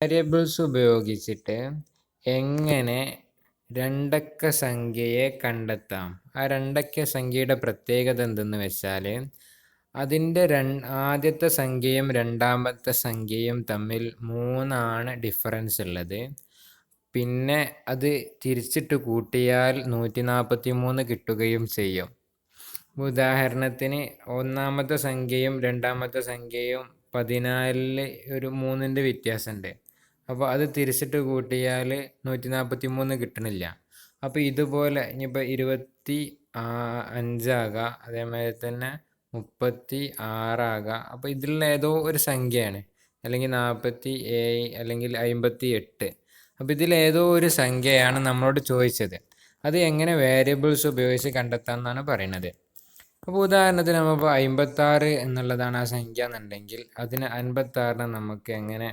Variables ഉപയോഗിച്ചിട്ട് എങ്ങനെ രണ്ടക്ക സംഖ്യയെ കണ്ടെത്താം? ആ രണ്ടക്ക സംഖ്യയുടെ പ്രത്യേകത എന്തെന്ന് വെച്ചാൽ അതിൻ്റെ ആദ്യത്തെ സംഖ്യയും രണ്ടാമത്തെ സംഖ്യയും തമ്മിൽ 3 ഡിഫറൻസ് ഉള്ളത്. പിന്നെ അത് തിരിച്ചിട്ട് കൂട്ടിയാൽ 143 കിട്ടുകയും ചെയ്യും. ഉദാഹരണത്തിന് ഒന്നാമത്തെ സംഖ്യയും രണ്ടാമത്തെ സംഖ്യയും 14 ഒരു 3ൻ്റെ വ്യത്യാസമുണ്ട്. അപ്പോൾ അത് തിരിച്ചിട്ട് കൂട്ടിയാൽ 143 കിട്ടണില്ല. അപ്പോൾ ഇതുപോലെ ഇനിയിപ്പോൾ 25 ആകാം, അതേമാതിരി തന്നെ 36 ആകാം. അപ്പോൾ ഇതിലുള്ള ഏതോ ഒരു സംഖ്യയാണ്, അല്ലെങ്കിൽ 47 അല്ലെങ്കിൽ 58. അപ്പോൾ ഇതിലേതോ ഒരു സംഖ്യയാണ് നമ്മളോട് ചോദിച്ചത്. അത് എങ്ങനെ വേരിയബിൾസ് ഉപയോഗിച്ച് കണ്ടെത്താമെന്നാണ് പറയുന്നത്. അപ്പോൾ ഉദാഹരണത്തിന് നമ്മളിപ്പോൾ 56 എന്നുള്ളതാണ് ആ സംഖ്യ എന്നുണ്ടെങ്കിൽ അതിന് 56 നമുക്ക് എങ്ങനെ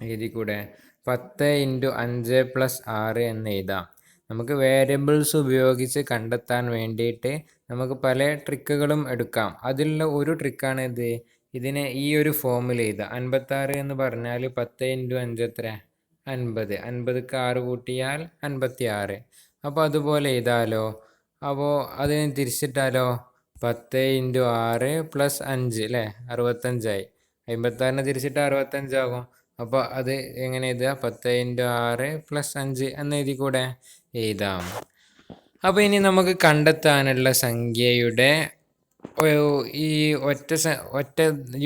എഴുതിക്കൂടെ? 10 × 5 + 6 എന്ന് എഴുതാം. നമുക്ക് വേരിയബിൾസ് ഉപയോഗിച്ച് കണ്ടെത്താൻ വേണ്ടിയിട്ട് നമുക്ക് പല ട്രിക്കുകളും എടുക്കാം. അതിലുള്ള ഒരു ട്രിക്കാണ് ഇത്. ഇതിനെ ഈ ഒരു ഫോമിൽ എഴുതാം. 56 എന്ന് പറഞ്ഞാൽ 10 × 5 എത്ര? 50. 50ക്ക് 6 കൂട്ടിയാൽ 56. അപ്പോൾ അതുപോലെ എഴുതാലോ. അപ്പോൾ അതിന് തിരിച്ചിട്ടാലോ? 10 × 6 + 5 അല്ലേ? 65ആയി. 56നെ തിരിച്ചിട്ട് 65 ആകും. അപ്പോൾ അത് എങ്ങനെ എഴുതുക? 10 × 6 + 5 എന്ന് എഴുതിക്കൂടെ? എഴുതാം. അപ്പോൾ ഇനി നമുക്ക് കണ്ടെത്താനുള്ള സംഖ്യയുടെ ഈ ഒറ്റ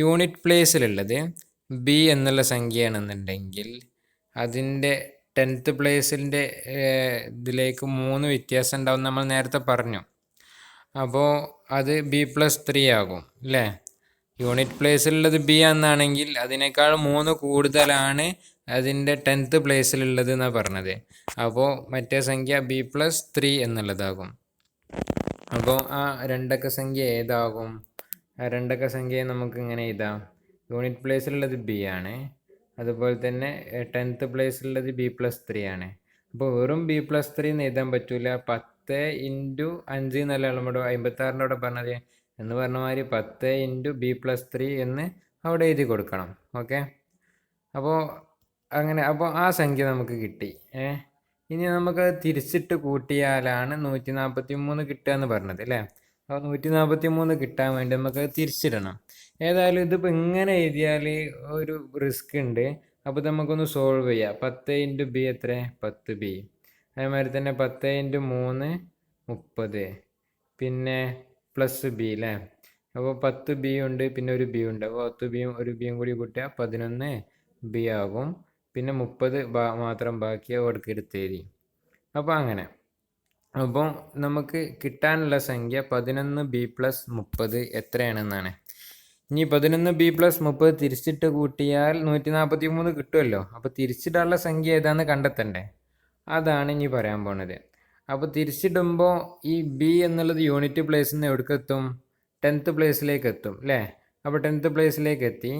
യൂണിറ്റ് പ്ലേസിലുള്ളത് ബി എന്നുള്ള സംഖ്യയാണെന്നുണ്ടെങ്കിൽ അതിൻ്റെ 10th പ്ലേസിൻ്റെ ഇതിലേക്ക് 3 വ്യത്യാസം ഉണ്ടാവും നമ്മൾ നേരത്തെ പറഞ്ഞു. അപ്പോൾ അത് B+3 ആകും അല്ലേ? യൂണിറ്റ് പ്ലേസിലുള്ളത് ബി എന്നാണെങ്കിൽ അതിനേക്കാൾ 3 കൂടുതലാണ് അതിൻ്റെ 10th പ്ലേസിലുള്ളത് എന്നാണ് പറഞ്ഞത്. അപ്പോൾ മറ്റേ സംഖ്യ B+3 എന്നുള്ളതാകും. അപ്പോൾ ആ രണ്ടക്ക സംഖ്യ ഏതാകും? ആ രണ്ടക്ക സംഖ്യയെ നമുക്ക് ഇങ്ങനെ എഴുതാം. യൂണിറ്റ് പ്ലേസിലുള്ളത് ബി ആണ്, അതുപോലെ തന്നെ 10th പ്ലേസിലുള്ളത് B+3 ആണ്. അപ്പോൾ വെറും B+3 എന്ന് എഴുതാൻ പറ്റൂല. 10 × 5 എന്നല്ല നമ്മുടെ 56ൻ്റെ അവിടെ പറഞ്ഞത്. എന്ന് പറഞ്ഞ മാതിരി 10 × B+3 എന്ന് അവിടെ എഴുതി കൊടുക്കണം. ഓക്കെ, അപ്പോൾ അങ്ങനെ. അപ്പോൾ ആ സംഖ്യ നമുക്ക് കിട്ടി. ഇനി നമുക്ക് തിരിച്ചിട്ട് കൂട്ടിയാലാണ് 143 കിട്ടുക എന്ന് പറഞ്ഞത് അല്ലേ? അപ്പോൾ 143 കിട്ടാൻ വേണ്ടി നമുക്ക് തിരിച്ചിടണം. ഏതായാലും ഇതിപ്പോൾ ഇങ്ങനെ എഴുതിയാൽ ഒരു റിസ്ക് ഉണ്ട്. അപ്പോൾ നമുക്കൊന്ന് സോൾവ് ചെയ്യാം. 10 × B എത്ര? 10B. അതേമാതിരി തന്നെ 10 × 3 30, പിന്നെ +B അല്ലേ? അപ്പോൾ 10B ഉണ്ട്, പിന്നെ ഒരു B ഉണ്ട്. അപ്പോൾ 10Bയും ഒരു Bയും കൂടി കൂട്ടിയാൽ 11B ആകും. പിന്നെ 30 മാത്രം ബാക്കിയാവും, അവിടേക്ക് എടുത്തെഴുതി. അപ്പോൾ അങ്ങനെ. അപ്പോൾ നമുക്ക് കിട്ടാനുള്ള സംഖ്യ 11B + 30 എത്രയാണെന്നാണ്. ഇനി 11B + 30 തിരിച്ചിട്ട് കൂട്ടിയാൽ 143 കിട്ടുമല്ലോ. അപ്പോൾ തിരിച്ചിടാനുള്ള സംഖ്യ ഏതാണെന്ന് കണ്ടെത്തണ്ടേ? അതാണ് ഇനി പറയാൻ പോണത്. അപ്പോൾ തിരിച്ചിടുമ്പോൾ ഈ B എന്നുള്ളത് യൂണിറ്റ് പ്ലേസിൽ നിന്ന് എവിടേക്ക് എത്തും? 10th പ്ലേസിലേക്ക് എത്തും അല്ലേ? അപ്പോൾ 10th പ്ലേസിലേക്ക് എത്തി.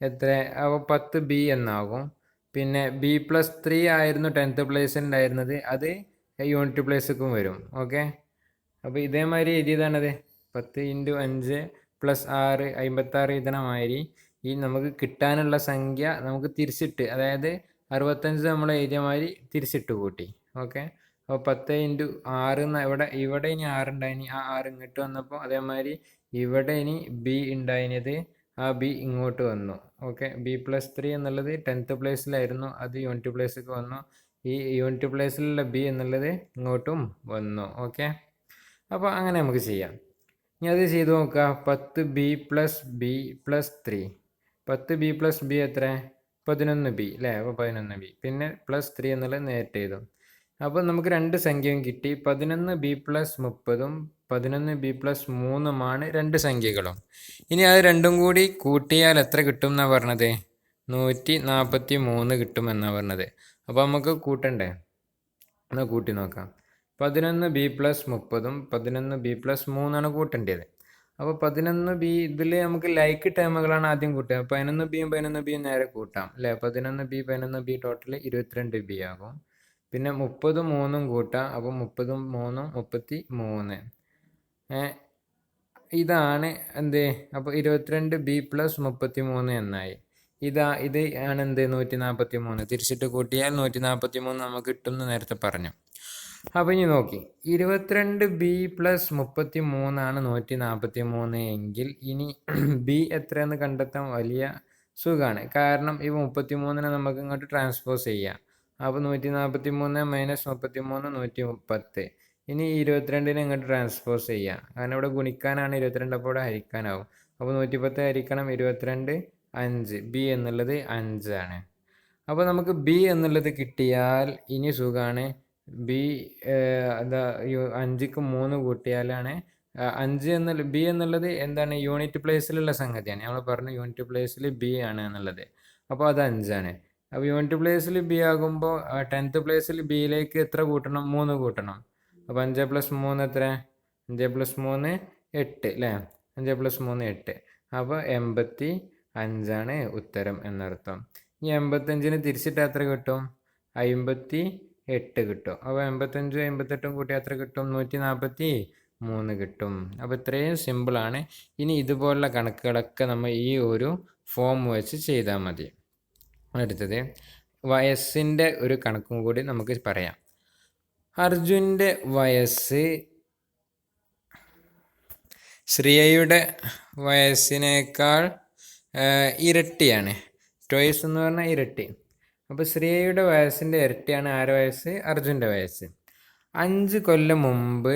എത്ര? അപ്പോൾ 10B എന്നാകും. പിന്നെ B+3 ആയിരുന്നു 10th പ്ലേസിൽ ഉണ്ടായിരുന്നത്, അത് യൂണിറ്റ് പ്ലേസിലേക്കും വരും. ഓക്കെ, അപ്പോൾ ഇതേമാതിരി എഴുതിയതാണത്. 10 × 5 + 6 56 എഴുതണമാതിരി ഈ നമുക്ക് കിട്ടാനുള്ള സംഖ്യ നമുക്ക് തിരിച്ചിട്ട്, അതായത് 65 നമ്മൾ എഴുതിയ മാതിരി തിരിച്ചിട്ട് കൂട്ടി. ഓക്കെ, അപ്പോൾ 10 × 6 എന്ന് ഇവിടെ ഇനി 6 ഉണ്ടായിനി, ആ 6 ഇങ്ങോട്ട് വന്നപ്പോൾ അതേമാതിരി ഇവിടെ ഇനി B ഉണ്ടായിരുന്നത്, ആ B ഇങ്ങോട്ട് വന്നു. ഓക്കെ, B+3 എന്നുള്ളത് 10th പ്ലേസിലായിരുന്നു, അത് യൂണിറ്റ് പ്ലേസിലേക്ക് വന്നു. ഈ യൂണിറ്റ് പ്ലേസിലുള്ള B എന്നുള്ളത് ഇങ്ങോട്ടും വന്നു. ഓക്കെ, അപ്പോൾ അങ്ങനെ നമുക്ക് ചെയ്യാം. ഇനി അത് ചെയ്ത് നോക്കുക. 10B + B + 3. 10B + B എത്ര? 11B അല്ലേ? അപ്പോൾ 11B, പിന്നെ +3 എന്നുള്ളത് നേരിട്ട് എഴുതും. അപ്പോൾ നമുക്ക് രണ്ട് സംഖ്യയും കിട്ടി. 11B + 30ഉം 11B + 3ഉമാണ് രണ്ട് സംഖ്യകളും. ഇനി അത് രണ്ടും കൂടി കൂട്ടിയാൽ എത്ര കിട്ടും എന്നാണ് പറഞ്ഞത്? 143 കിട്ടുമെന്നാണ് പറഞ്ഞത്. അപ്പോൾ നമുക്ക് കൂട്ടണ്ടേ? എന്നാൽ കൂട്ടി നോക്കാം. 11B + 30ഉം 11B + 3ആണ് കൂട്ടേണ്ടത്. അപ്പോൾ 11B ഇതിൽ നമുക്ക് ലൈക്ക് ടേമുകളാണ് ആദ്യം കൂട്ടുക. 11Bയും 11Bയും നേരെ കൂട്ടാം അല്ലേ? 11B 11B ടോട്ടൽ 22B ആകും. പിന്നെ 30ഉം 3ഉം കൂട്ടാം. അപ്പോൾ 30ഉം 3ഉം 33. ഇതാണ് എന്ത്? അപ്പോൾ 22B + 33 എന്നായി. ഇത് ആണ് എന്ത് 143. തിരിച്ചിട്ട് കൂട്ടിയാൽ 143 നമുക്ക് കിട്ടുമെന്ന് നേരത്തെ പറഞ്ഞു. അപ്പം ഇനി നോക്കി 22b + 33 143 എങ്കിൽ ഇനി b എത്രയെന്ന് കണ്ടെത്താൻ വലിയ സുഖമാണ്. കാരണം ഈ 33നെ നമുക്ക് ഇങ്ങോട്ട് ട്രാൻസ്പോസ് ചെയ്യാം. അപ്പോൾ 143 - 33 110. ഇനി 22നെ ഇങ്ങോട്ട് ട്രാൻസ്പോസ് ചെയ്യാം. കാരണം ഇവിടെ ഗുണിക്കാനാണ് 22, അപ്പോൾ ഇവിടെ ഹരിക്കാനാവും. അപ്പോൾ 110 ഹരിക്കണം 22 5. ബി എന്നുള്ളത് 5 ആണ്. അപ്പോൾ നമുക്ക് ബി എന്നുള്ളത് കിട്ടിയാൽ ഇനി സുഖമാണ്. ബി എന്താ 5ക്ക് 3 കൂട്ടിയാലാണ് 5 എന്നുള്ള ബി എന്നുള്ളത് എന്താണ് യൂണിറ്റ് പ്ലേസിലുള്ള സംഗതിയാണ്. നമ്മൾ പറഞ്ഞു യൂണിറ്റ് പ്ലേസിൽ ബി ആണ് എന്നുള്ളത്. അപ്പോൾ അത് 5 ആണ്. അപ്പോൾ യൂണിറ്റ് പ്ലേസിൽ ബി ആകുമ്പോൾ 10th പ്ലേസിൽ ബിയിലേക്ക് എത്ര കൂട്ടണം? 3 കൂട്ടണം. അപ്പോൾ 5 + 3 എത്ര? 5 + 3 8 അല്ലേ? 5 + 3 8. അപ്പോൾ 85 ഉത്തരം എന്നർത്ഥം. ഈ 85ന് തിരിച്ചിട്ട് എത്ര കിട്ടും? 58 കിട്ടും. അപ്പോൾ 85 58 കൂട്ടി എത്ര കിട്ടും? 143 കിട്ടും. അപ്പോൾ ഇത്രയും സിമ്പിളാണ്. ഇനി ഇതുപോലുള്ള കണക്കുകളൊക്കെ നമ്മൾ ഈ ഒരു ഫോം വെച്ച് ചെയ്താൽ മതി. അടുത്തത് വയസ്സിൻ്റെ ഒരു കണക്കും കൂടി നമുക്ക് പറയാം. അർജുൻ്റെ വയസ്സ് ശ്രിയയുടെ വയസ്സിനേക്കാൾ ഇരട്ടിയാണ്. ട്വൈസ് എന്ന് പറഞ്ഞാൽ ഇരട്ടി. അപ്പോൾ ശ്രിയയുടെ വയസ്സിൻ്റെ ഇരട്ടിയാണ് ആരുടെ വയസ്സ്? അർജുൻ്റെ വയസ്സ്. 5 കൊല്ലം മുമ്പ്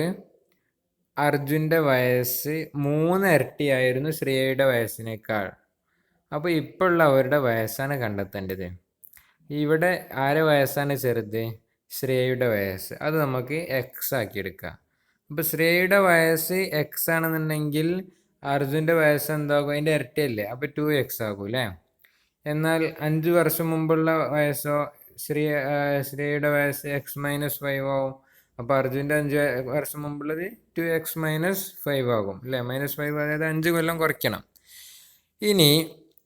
അർജുൻ്റെ വയസ്സ് 3 ഇരട്ടിയായിരുന്നു ശ്രിയയുടെ വയസ്സിനേക്കാൾ. അപ്പോൾ ഇപ്പോൾ ഉള്ള അവരുടെ വയസ്സാണ് കണ്ടെത്തേണ്ടത്. ഇവിടെ ആരുടെ വയസ്സാണ് ചെറുത്? ശ്രേയയുടെ വയസ്സ്. അത് നമുക്ക് എക്സ് ആക്കി എടുക്കാം. അപ്പോൾ ശ്രേയയുടെ വയസ്സ് എക്സ് ആണെന്നുണ്ടെങ്കിൽ അർജുൻ്റെ വയസ്സ് എന്താകും? അതിൻ്റെ ഇരട്ടിയല്ലേ? അപ്പോൾ 2x ആകും അല്ലേ? എന്നാൽ 5 വർഷം മുമ്പുള്ള വയസ്സോ ശ്രേയയുടെ വയസ്സ് x-5 ആവും. അപ്പോൾ അർജുൻ്റെ 5 വർഷം മുമ്പുള്ളത് 2x - 5 ആകും അല്ലേ? -5, അതായത് 5 കൊല്ലം കുറയ്ക്കണം. ഇനി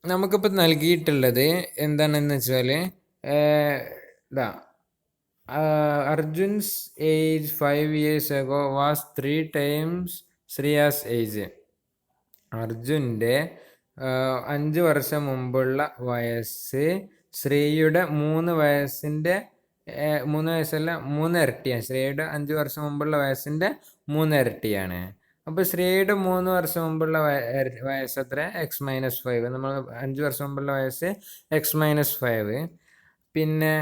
നമുക്കിപ്പോൾ നൽകിയിട്ടുള്ളത് എന്താണെന്ന് വെച്ചാൽ Arjun's age 5 years ago was 3 times Shriya's age. അർജുൻ്റെ 5 വർഷം മുമ്പുള്ള വയസ്സ് ശ്രീയുടെ 3 വയസ്സിൻ്റെ 3 വയസ്സല്ല 3 ഇരട്ടിയാണ്. ശ്രീയുടെ 5 വർഷം മുമ്പുള്ള വയസ്സിൻ്റെ 3 ഇരട്ടിയാണ്. അപ്പോൾ ശ്രീയുടെ 3 വർഷം മുമ്പുള്ള വയസ്സ് എത്ര? x-5. നമ്മൾ 5 വർഷം മുമ്പുള്ള വയസ്സ് x-5. പിന്നെ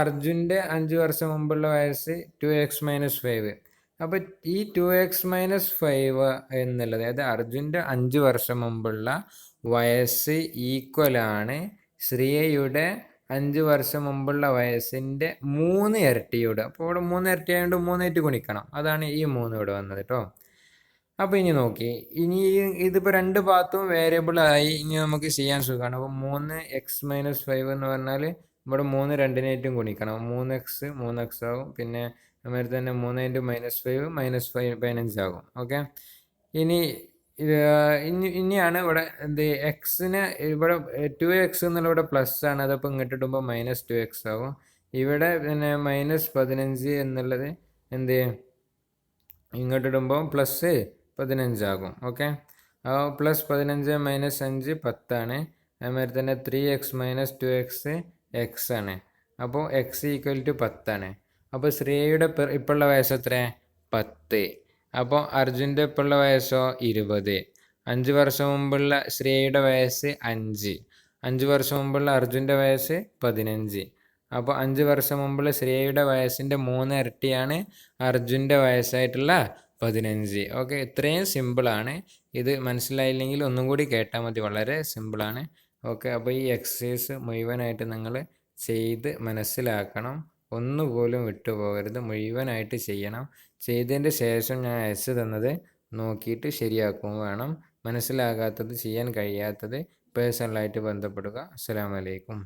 അർജുൻ്റെ 5 വർഷം മുമ്പുള്ള വയസ്സ് 2x-5. അപ്പോൾ ഈ 2x-5 എന്നുള്ളത്, അതായത് അർജുൻ്റെ 5 വർഷം മുമ്പുള്ള വയസ്സ് ഈക്വലാണ് ശ്രിയയുടെ 5 വർഷം മുമ്പുള്ള വയസ്സിൻ്റെ 3 ഇരട്ടിയോട്. അപ്പോൾ ഇവിടെ 3 ഇരട്ടിയായതുകൊണ്ട് 3 ഗുണിക്കണം. അതാണ് ഈ 3 ഇവിടെ വന്നത് കേട്ടോ. അപ്പോൾ ഇനി നോക്കി, ഇനി ഇതിപ്പോൾ 2 ഭാഗത്തും വേരിയബിളായി ഇനി നമുക്ക് ചെയ്യാൻ സുഖമാണ്. അപ്പോൾ 3x-5 എന്ന് പറഞ്ഞാൽ ഇവിടെ 3 2 ഗുണിക്കണം. 3x 3x ആകും. പിന്നെ അതുമാതിരി തന്നെ 3 × -5 -5 ആകും. ഓക്കെ. ഇനിയാണ് ഇവിടെ എന്ത് എക്സിന് ഇവിടെ 2x എന്നുള്ള ഇവിടെ പ്ലസ് ആണ്. അതപ്പോൾ ഇങ്ങോട്ട് ഇടുമ്പോൾ -2x ആകും. ഇവിടെ പിന്നെ -15 എന്നുള്ളത് എന്ത് ഇങ്ങോട്ട് ഇടുമ്പോൾ +15 ആകും. ഓക്കെ. +15 -5 10 അതുമാതിരി തന്നെ 3x - 2x x ആണ്. അപ്പോൾ x = 10. അപ്പോൾ ശ്രീയുടെ ഇപ്പോഴുള്ള വയസ്സ് എത്ര? 10. അപ്പോൾ അർജുൻ്റെ ഇപ്പോഴുള്ള വയസ്സോ 20. 5 വർഷം മുമ്പുള്ള ശ്രീയുടെ വയസ്സ് 5. 5 വർഷം മുമ്പുള്ള അർജുൻ്റെ വയസ്സ് 15. അപ്പോൾ 5 വർഷം മുമ്പുള്ള ശ്രീയുടെ വയസ്സിൻ്റെ 3 ഇരട്ടിയാണ് അർജുൻ്റെ വയസ്സായിട്ടുള്ള 15. ഓക്കെ. ഇത്രയും സിമ്പിളാണ്. ഇത് മനസ്സിലായില്ലെങ്കിൽ ഒന്നും കൂടി കേട്ടാൽ മതി. വളരെ സിമ്പിളാണ്. ഓക്കെ. അപ്പോൾ ഈ എക്സസൈസ് മുഴുവനായിട്ട് നിങ്ങൾ ചെയ്ത് മനസ്സിലാക്കണം. ഒന്നുപോലും വിട്ടുപോകരുത്. മുഴുവനായിട്ട് ചെയ്യണം. ചെയ്തതിൻ്റെ ശേഷം ഞാൻ അയച്ചു തന്നത് നോക്കിയിട്ട് ശരിയാക്കും വേണം. മനസ്സിലാകാത്തത്, ചെയ്യാൻ കഴിയാത്തത് പേഴ്സണലായിട്ട് ബന്ധപ്പെടുക. അസ്സലാമു അലൈക്കും.